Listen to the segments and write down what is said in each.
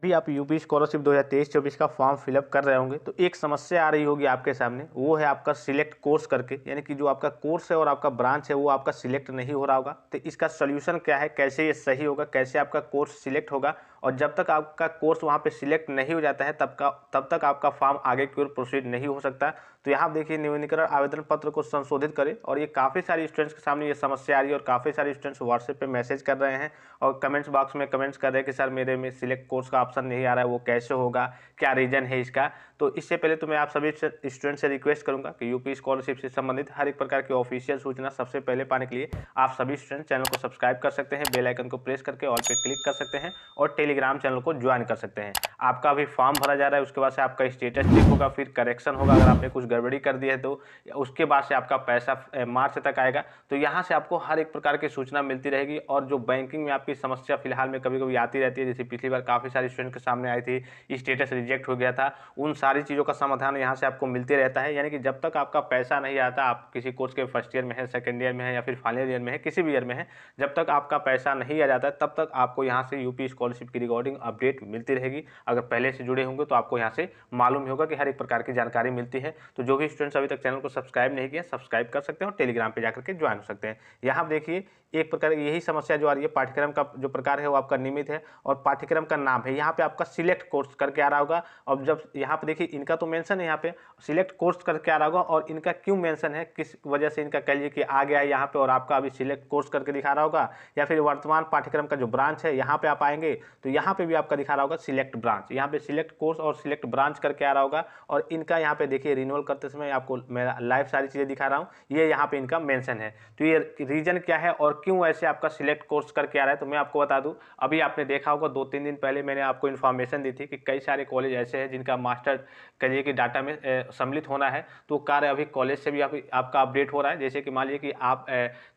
भी आप UP scholarship 2023-24 का फॉर्म फिलअप कर रहे होंगे तो एक समस्या आ रही होगी आपके सामने, वो है आपका सिलेक्ट कोर्स करके, यानी कि जो आपका कोर्स है और आपका ब्रांच है वो आपका सिलेक्ट नहीं हो रहा होगा। तो इसका सोल्यूशन क्या है, कैसे ये सही होगा, कैसे आपका कोर्स सिलेक्ट होगा, और जब तक आपका कोर्स वहाँ पे सिलेक्ट नहीं हो जाता है तब तक आपका फॉर्म आगे की ओर प्रोसीड नहीं हो सकता। तो यहाँ देखिए, नवीनीकरण आवेदन पत्र को संशोधित करें, और ये काफ़ी सारे स्टूडेंट्स के सामने ये समस्या आ रही है और काफ़ी सारे स्टूडेंट्स व्हाट्सएप पे मैसेज कर रहे हैं और कमेंट्स बॉक्स में कमेंट्स कर रहे हैं कि सर मेरे में सिलेक्ट कोर्स का ऑप्शन नहीं आ रहा है, वो कैसे होगा, क्या रीजन है इसका। तो इससे पहले तो मैं आप सभी स्टूडेंट से रिक्वेस्ट करूंगा कि यूपी स्कॉलरशिप से संबंधित हर एक प्रकार की ऑफिशियल सूचना सबसे पहले पाने के लिए आप सभी स्टूडेंट चैनल को सब्सक्राइब कर सकते हैं, बेल आइकन को प्रेस करके ऑल पे क्लिक कर सकते हैं और टेलीग्राम चैनल को ज्वाइन कर सकते हैं। आपका अभी फॉर्म भरा जा रहा है, उसके बाद से आपका स्टेटस चेक होगा, फिर करेक्शन होगा, अगर आपने कुछ गड़बड़ी कर दी है तो उसके बाद से आपका पैसा मार्च तक आएगा। तो यहाँ से आपको हर एक प्रकार की सूचना मिलती रहेगी, और जो बैंकिंग में आपकी समस्या फिलहाल में कभी कभी आती रहती है, जैसे पिछली बार काफ़ी सारे स्टूडेंट के सामने आई थी, स्टेटस रिजेक्ट हो गया था, उन सारी चीज़ों का समाधान यहाँ से आपको मिलते रहता है। यानी कि जब तक आपका पैसा नहीं आता, आप किसी कोर्स के फर्स्ट ईयर में है, सेकेंड ईयर में है या फिर फाइनल ईयर में है, किसी भी ईयर में है, जब तक आपका पैसा नहीं आ जाता है तब तक आपको यहाँ से यूपी स्कॉलरशिप की रिकॉर्डिंग अपडेट मिलती रहेगी। अगर पहले से जुड़े होंगे तो आपको यहाँ से मालूम होगा कि हर एक प्रकार की जानकारी मिलती है। तो जो भी स्टूडेंट्स अभी तक चैनल को सब्सक्राइब नहीं किया, सब्सक्राइब कर सकते हैं और टेलीग्राम पे जाकर के ज्वाइन हो सकते हैं। यहाँ देखिए, एक प्रकार यही समस्या जो आ रही है, पाठ्यक्रम का जो प्रकार है वो आपका नियमित है और पाठ्यक्रम का नाम है, यहाँ पे आपका सिलेक्ट कोर्स करके आ रहा होगा। और जब यहाँ पे देखिए, इनका तो मेंशन है यहाँ पे सिलेक्ट कोर्स करके आ रहा होगा, और इनका क्यों मेंशन है, किस वजह से इनका कह लीजिए कि आ गया है यहाँ पे और आपका अभी सिलेक्ट कोर्स करके दिखा रहा होगा, या फिर वर्तमान पाठ्यक्रम का जो ब्रांच है यहाँ पे आप आएंगे तो यहाँ पे भी आपका दिखा रहा होगा सिलेक्ट ब्रांच, यहाँ पे सिलेक्ट कोर्स और सिलेक्ट ब्रांच करके आ रहा होगा। और इनका यहाँ पे देखिए, रिन्यूअल करते समय आपको मैं लाइव सारी चीज़ें दिखा रहा हूँ, ये यहाँ पे इनका मेंशन है। तो ये रीजन क्या है और क्यों ऐसे आपका सिलेक्ट कोर्स करके आ रहा है, तो मैं आपको बता दूं, अभी आपने देखा होगा 2-3 दिन पहले मैंने आपको इन्फॉर्मेशन दी थी कि कई सारे कॉलेज ऐसे हैं जिनका मास्टर करिए कि डाटा में सम्मिलित होना है, तो कार्य अभी कॉलेज से भी आपका अपडेट हो रहा है। जैसे कि मान लीजिए कि आप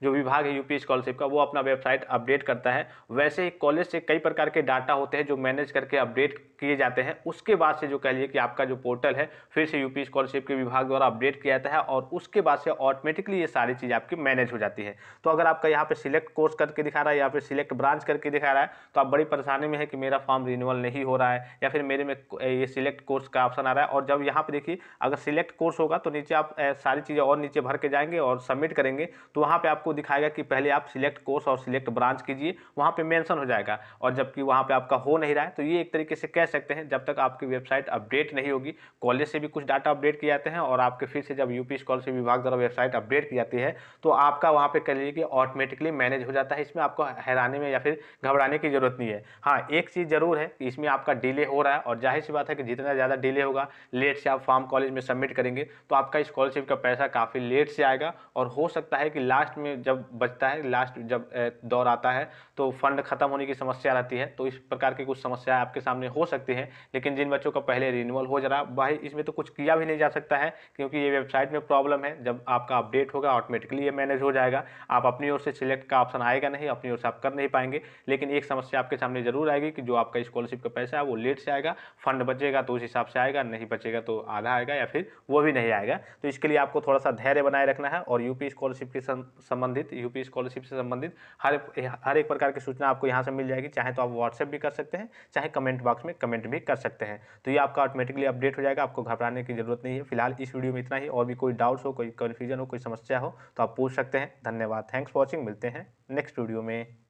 जो विभाग है यूपी स्कॉलरशिप का, वो अपना वेबसाइट अपडेट करता है, वैसे ही कॉलेज से कई प्रकार के डाटा होते हैं जो मैनेज करके अपडेट किए जाते हैं। उसके बाद से जो कह लीजिए कि आपका जो पोर्टल है फिर से यूपी स्कॉलरशिप के विभाग द्वारा अपडेट किया जाता है, और उसके बाद से ऑटोमेटिकली ये सारी चीज़ आपकी मैनेज हो जाती है। तो अगर आपका यहाँ पे सिलेक्ट कोर्स करके दिखा रहा है या फिर सिलेक्ट ब्रांच करके दिखा रहा है, तो आप बड़ी परेशानी में है कि मेरा फॉर्म रिन्यूअल नहीं हो रहा है या फिर मेरे में ये सिलेक्ट कोर्स का ऑप्शन आ रहा है। और जब यहाँ पे देखिए, अगर सिलेक्ट कोर्स होगा तो नीचे आप सारी चीज़ें और नीचे भर के जाएंगे और सबमिट करेंगे, तो वहाँ पे आपको दिखाएगा कि पहले आप सिलेक्ट कोर्स और सिलेक्ट ब्रांच कीजिए, वहाँ पे मेंशन हो जाएगा। और जबकि वहाँ पे आपका हो नहीं रहा है, तो ये एक तरीके से कह सकते हैं, जब तक आपकी वेबसाइट अपडेट नहीं होगी, कॉलेज से भी कुछ डाटा अपडेट किए जाते हैं और आपके फिर से जब यूपी स्कॉलरशिप विभाग द्वारा वेबसाइट अपडेट की जाती है तो आपका वहाँ पे कह लीजिए कि ऑटोमेटिकली मैनेज हो जाता है। इसमें आपको हैरानी में या फिर घबराने की जरूरत नहीं है। हाँ, एक चीज़ जरूर है कि इसमें आपका डिले हो रहा है, और जाहिर सी बात है कि जितना ज़्यादा डिले होगा, लेट से आप फॉर्म कॉलेज में सबमिट करेंगे तो आपका स्कॉलरशिप का पैसा काफ़ी लेट से आएगा, और हो सकता है कि लास्ट में जब बचता है, लास्ट जब दौर आता है तो फंड खत्म होने की समस्या रहती है। तो इस प्रकार की कुछ समस्याएं आपके सामने हो सकती हैं। लेकिन जिन बच्चों का पहले रिन्यूअल हो जा रहा है, भाई इसमें तो कुछ किया भी नहीं जा सकता है, क्योंकि ये वेबसाइट में प्रॉब्लम है। जब आपका अपडेट होगा ऑटोमेटिकली ये मैनेज हो जाएगा, आप अपनी ओर से सिलेक्ट का ऑप्शन आएगा नहीं, अपनी ओर से आप कर नहीं पाएंगे। लेकिन एक समस्या आपके सामने जरूर आएगी कि जो आपका स्कॉलरशिप का पैसा है वो लेट से आएगा, फंड बचेगा तो उस हिसाब से आएगा, नहीं बचेगा तो आधा आएगा या फिर वो भी नहीं आएगा। तो इसके लिए आपको थोड़ा सा धैर्य बनाए रखना है, और यूपी स्कॉलरशिप के संबंधित यूपी स्कॉलरशिप से संबंधित हर एक प्रकार की सूचना आपको यहाँ से मिल जाएगी। चाहे तो आप व्हाट्सएप भी कर सकते हैं, चाहे कमेंट बॉक्स में कमेंट भी कर सकते हैं। तो ये आपका ऑटोमेटिकली अपडेट हो जाएगा, आपको घबराने की जरूरत नहीं है। फिलहाल इस वीडियो में इतना ही, और भी कोई डाउट्स हो, कोई कन्फ्यूजन हो, कोई समस्या हो तो आप पूछ सकते हैं। धन्यवाद, थैंक्स फॉर वॉचिंग, मिलते हैं नेक्स्ट वीडियो में।